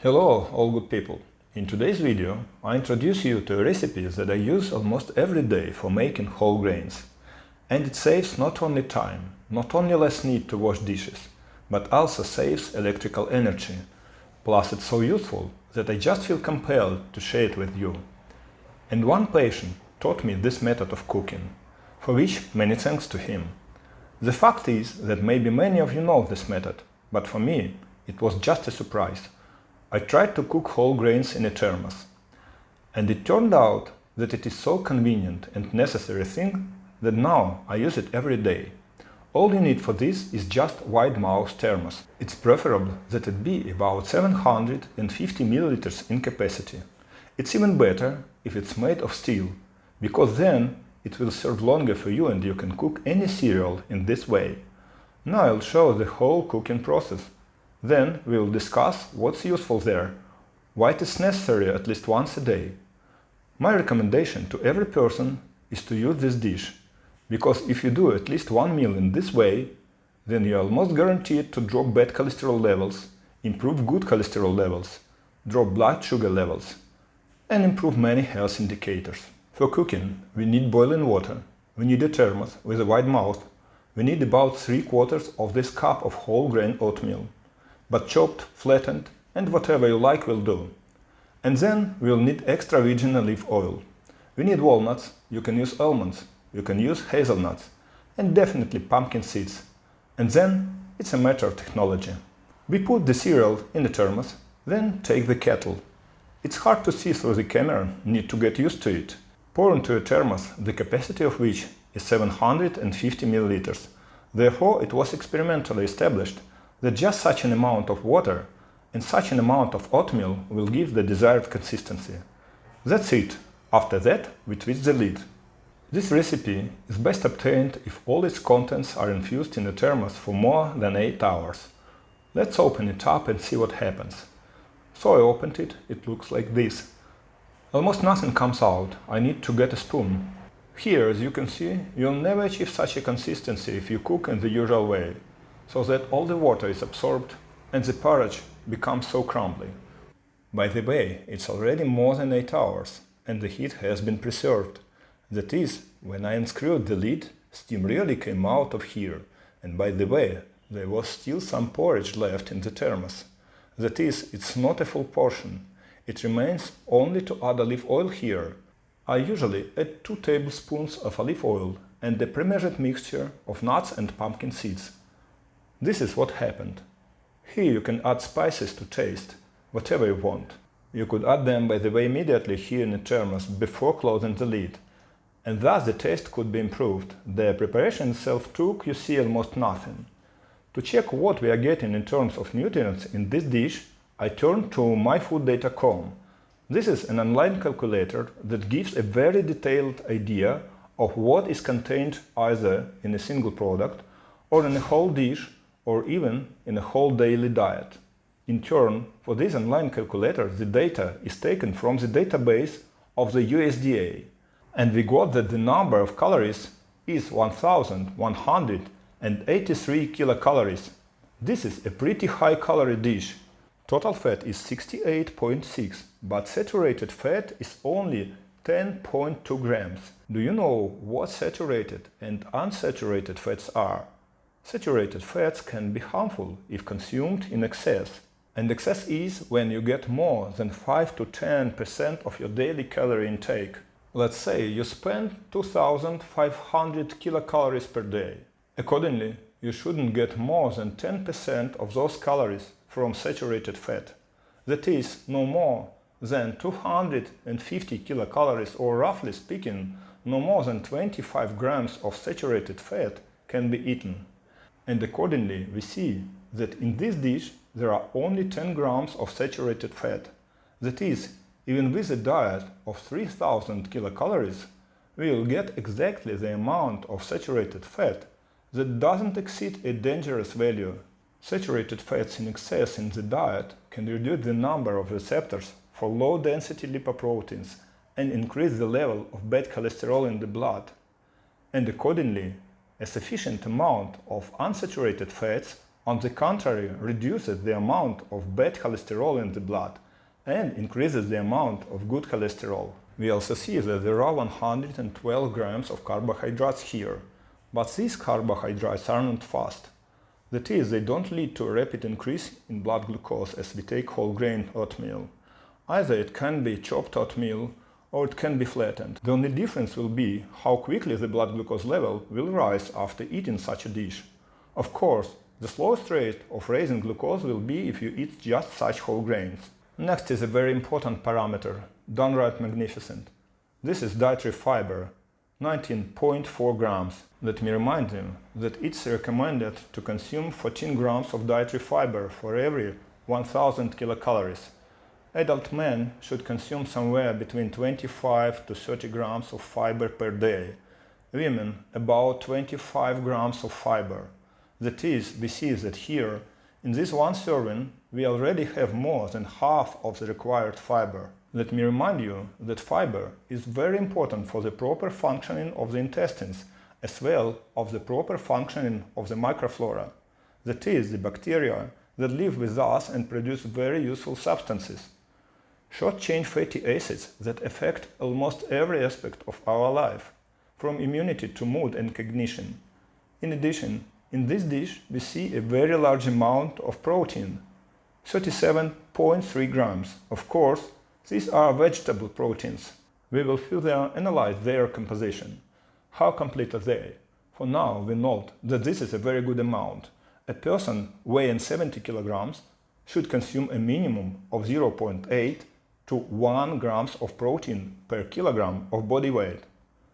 Hello, all good people! In today's video, I introduce you to a recipe that I use almost every day for making whole grains. And it saves not only time, not only less need to wash dishes, but also saves electrical energy. Plus it's so useful that I just feel compelled to share it with you. And one patient taught me this method of cooking, for which many thanks to him. The fact is that maybe many of you know this method, but for me it was just a surprise. I tried to cook whole grains in a thermos, and it turned out that it is so convenient and necessary thing that now I use it every day. All you need for this is just wide mouth thermos. It's preferable that it be about 750 milliliters in capacity. It's even better if it's made of steel, because then it will serve longer for you and you can cook any cereal in this way. Now I'll show the whole cooking process. Then we will discuss what's useful there, why it is necessary at least once a day. My recommendation to every person is to use this dish, because if you do at least one meal in this way, then you are almost guaranteed to drop bad cholesterol levels, improve good cholesterol levels, drop blood sugar levels, and improve many health indicators. For cooking, we need boiling water, we need a thermos with a wide mouth, we need about 3/4 of this cup of whole grain oatmeal, but chopped, flattened, and whatever you like will do. And then we'll need extra virgin olive oil. We need walnuts, you can use almonds, you can use hazelnuts, and definitely pumpkin seeds. And then it's a matter of technology. We put the cereal in the thermos, then take the kettle. It's hard to see through the camera, need to get used to it. Pour into a thermos, the capacity of which is 750 milliliters. Therefore, it was experimentally established that just such an amount of water and such an amount of oatmeal will give the desired consistency. That's it. After that, we twist the lid. This recipe is best obtained if all its contents are infused in the thermos for more than 8 hours. Let's open it up and see what happens. So I opened it, it looks like this. Almost nothing comes out, I need to get a spoon. Here, as you can see, you'll never achieve such a consistency if you cook in the usual way, so that all the water is absorbed and the porridge becomes so crumbly. By the way, it's already more than 8 hours and the heat has been preserved. That is, when I unscrewed the lid, steam really came out of here, and by the way, there was still some porridge left in the thermos. That is, it's not a full portion. It remains only to add olive oil here. I usually add 2 tablespoons of olive oil and a pre-measured mixture of nuts and pumpkin seeds. This is what happened. Here you can add spices to taste, whatever you want. You could add them, by the way, immediately here in the thermos before closing the lid, and thus the taste could be improved. The preparation itself took, you see, almost nothing. To check what we are getting in terms of nutrients in this dish, I turned to myfooddata.com. This is an online calculator that gives a very detailed idea of what is contained either in a single product or in a whole dish, or even in a whole daily diet. In turn, for this online calculator, the data is taken from the database of the USDA, and we got that the number of calories is 1183 kilocalories. This is a pretty high calorie dish. Total fat is 68.6, but saturated fat is only 10.2 grams. Do you know what saturated and unsaturated fats are? Saturated fats can be harmful if consumed in excess, and excess is when you get more than 5 to 10% of your daily calorie intake. Let's say you spend 2,500 kilocalories per day. Accordingly, you shouldn't get more than 10% of those calories from saturated fat. That is, no more than 250 kilocalories, or roughly speaking, no more than 25 grams of saturated fat can be eaten. And accordingly, we see that in this dish there are only 10 grams of saturated fat. That is, even with a diet of 3000 kilocalories, we will get exactly the amount of saturated fat that doesn't exceed a dangerous value. Saturated fats in excess in the diet can reduce the number of receptors for low-density lipoproteins and increase the level of bad cholesterol in the blood. And accordingly, a sufficient amount of unsaturated fats on the contrary, reduces the amount of bad cholesterol in the blood and increases the amount of good cholesterol. We also see that there are 112 grams of carbohydrates here, but these carbohydrates are not fast. That is, they don't lead to a rapid increase in blood glucose as we take whole grain oatmeal. Either it can be chopped oatmeal or it can be flattened. The only difference will be how quickly the blood glucose level will rise after eating such a dish. Of course, the slowest rate of raising glucose will be if you eat just such whole grains. Next is a very important parameter, downright magnificent. This is dietary fiber, 19.4 grams. Let me remind you that it's recommended to consume 14 grams of dietary fiber for every 1000 kilocalories. Adult men should consume somewhere between 25 to 30 grams of fiber per day. Women, about 25 grams of fiber. That is, we see that here, in this one serving, we already have more than half of the required fiber. Let me remind you that fiber is very important for the proper functioning of the intestines, as well as the proper functioning of the microflora. That is, the bacteria that live with us and produce very useful substances. Short-chain fatty acids that affect almost every aspect of our life, from immunity to mood and cognition. In addition, in this dish we see a very large amount of protein, 37.3 grams. Of course, these are vegetable proteins. We will further analyze their composition. How complete are they? For now, we note that this is a very good amount. A person weighing 70 kilograms should consume a minimum of 0.8 to 1 grams of protein per kilogram of body weight.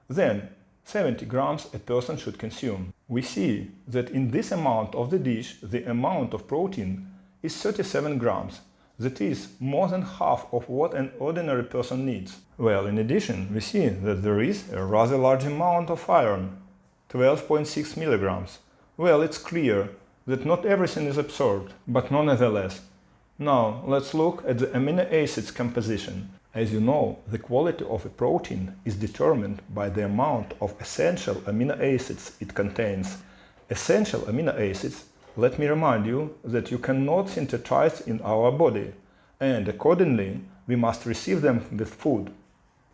Then, 70 grams a person should consume. We see that in this amount of the dish, the amount of protein is 37 grams. That is more than half of what an ordinary person needs. Well, in addition, we see that there is a rather large amount of iron, 12.6 milligrams. Well, it's clear that not everything is absorbed, but nonetheless. Now, let's look at the amino acids composition. As you know, the quality of a protein is determined by the amount of essential amino acids it contains. Essential amino acids, let me remind you that you cannot synthesize in our body, and accordingly, we must receive them with food.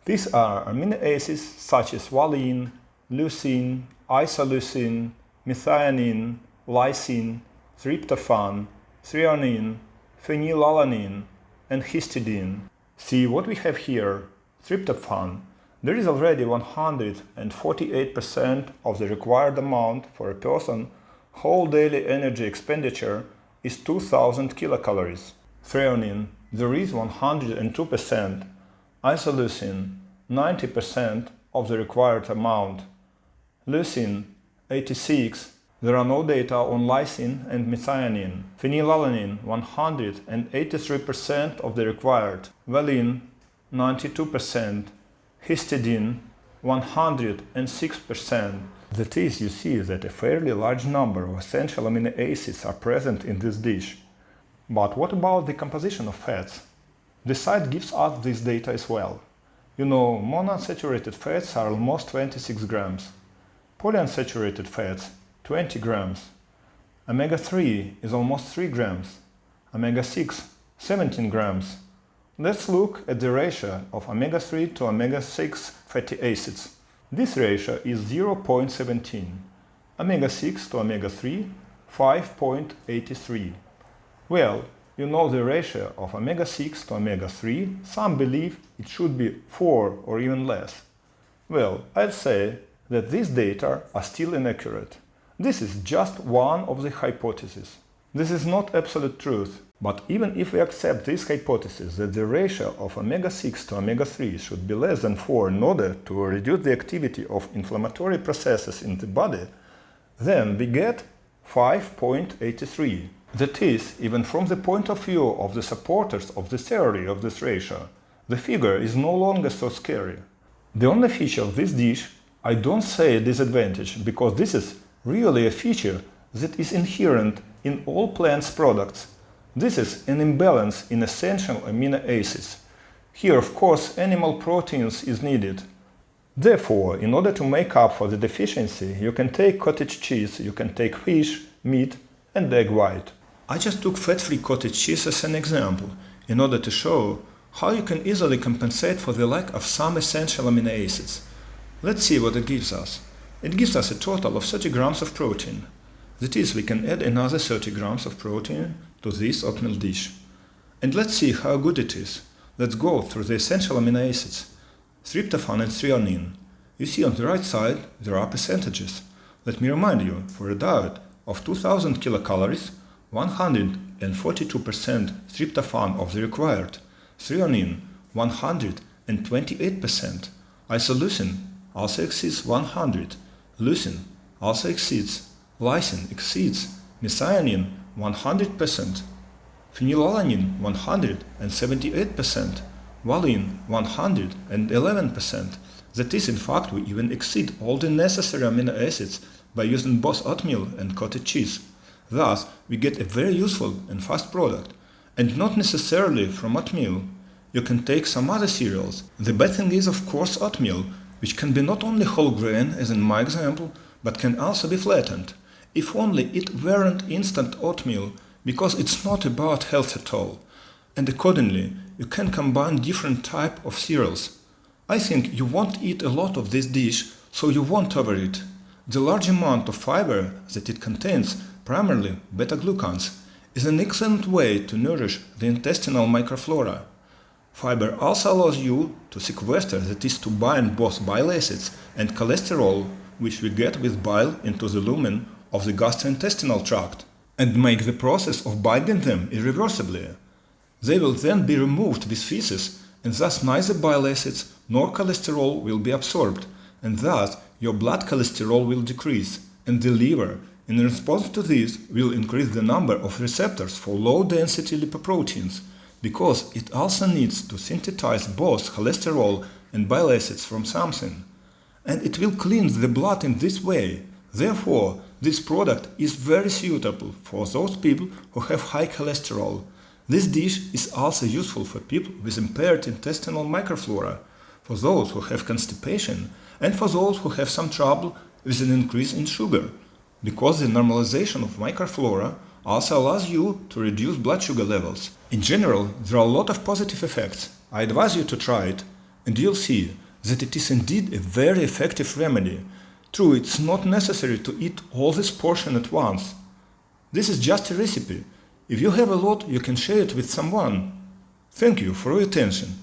These are amino acids such as valine, leucine, isoleucine, methionine, lysine, tryptophan, threonine, phenylalanine, and histidine. See what we have here. Tryptophan. There is already 148% of the required amount for a person. Whole daily energy expenditure is 2000 kilocalories. Threonine. There is 102%. Isoleucine. 90% of the required amount. Leucine. 86%. There are no data on lysine and methionine. Phenylalanine, 183% of the required. Valine, 92%. Histidine, 106%. That is, you see that a fairly large number of essential amino acids are present in this dish. But what about the composition of fats? The site gives us this data as well. You know, monounsaturated fats are almost 26 grams. Polyunsaturated fats, 20 grams. Omega-3 is almost 3 grams. Omega-6, 17 grams. Let's look at the ratio of omega-3 to omega-6 fatty acids. This ratio is 0.17. Omega-6 to omega-3, 5.83. Well, you know the ratio of omega-6 to omega-3. Some believe it should be 4 or even less. Well, I'd say that these data are still inaccurate. This is just one of the hypotheses. This is not absolute truth, but even if we accept this hypothesis that the ratio of omega-6 to omega-3 should be less than 4 in order to reduce the activity of inflammatory processes in the body, then we get 5.83. That is, even from the point of view of the supporters of the theory of this ratio, the figure is no longer so scary. The only feature of this dish, I don't say a disadvantage, because this is really a feature that is inherent in all plants' products. This is an imbalance in essential amino acids. Here, of course, animal proteins is needed. Therefore, in order to make up for the deficiency, you can take cottage cheese, you can take fish, meat, and egg white. I just took fat-free cottage cheese as an example in order to show how you can easily compensate for the lack of some essential amino acids. Let's see what it gives us. It gives us a total of 30 grams of protein. That is, we can add another 30 grams of protein to this oatmeal dish. And let's see how good it is. Let's go through the essential amino acids. Tryptophan and threonine. You see on the right side there are percentages. Let me remind you, for a diet of 2000 kilocalories, 142% tryptophan of the required, threonine 128%, isoleucine also exceeds 100, leucine also exceeds, lysine exceeds, methionine 100%, phenylalanine 178%, valine 111%. That is, in fact, we even exceed all the necessary amino acids by using both oatmeal and cottage cheese. Thus, we get a very useful and fast product, and not necessarily from oatmeal. You can take some other cereals. The bad thing is, of course, oatmeal, which can be not only whole grain, as in my example, but can also be flattened. If only it weren't instant oatmeal, because it's not about health at all. And accordingly, you can combine different types of cereals. I think you won't eat a lot of this dish, so you won't overeat. The large amount of fiber that it contains, primarily beta-glucans, is an excellent way to nourish the intestinal microflora. Fiber also allows you to sequester, that is, to bind both bile acids and cholesterol, which we get with bile, into the lumen of the gastrointestinal tract, and make the process of binding them irreversibly. They will then be removed with feces, and thus neither bile acids nor cholesterol will be absorbed, and thus your blood cholesterol will decrease, and the liver, in response to this, will increase the number of receptors for low-density lipoproteins, because it also needs to synthesize both cholesterol and bile acids from something. And it will cleanse the blood in this way. Therefore, this product is very suitable for those people who have high cholesterol. This dish is also useful for people with impaired intestinal microflora, for those who have constipation, and for those who have some trouble with an increase in sugar, because the normalization of microflora also allows you to reduce blood sugar levels. In general, there are a lot of positive effects. I advise you to try it, and you'll see that it is indeed a very effective remedy. True, it's not necessary to eat all this portion at once. This is just a recipe. If you have a lot, you can share it with someone. Thank you for your attention.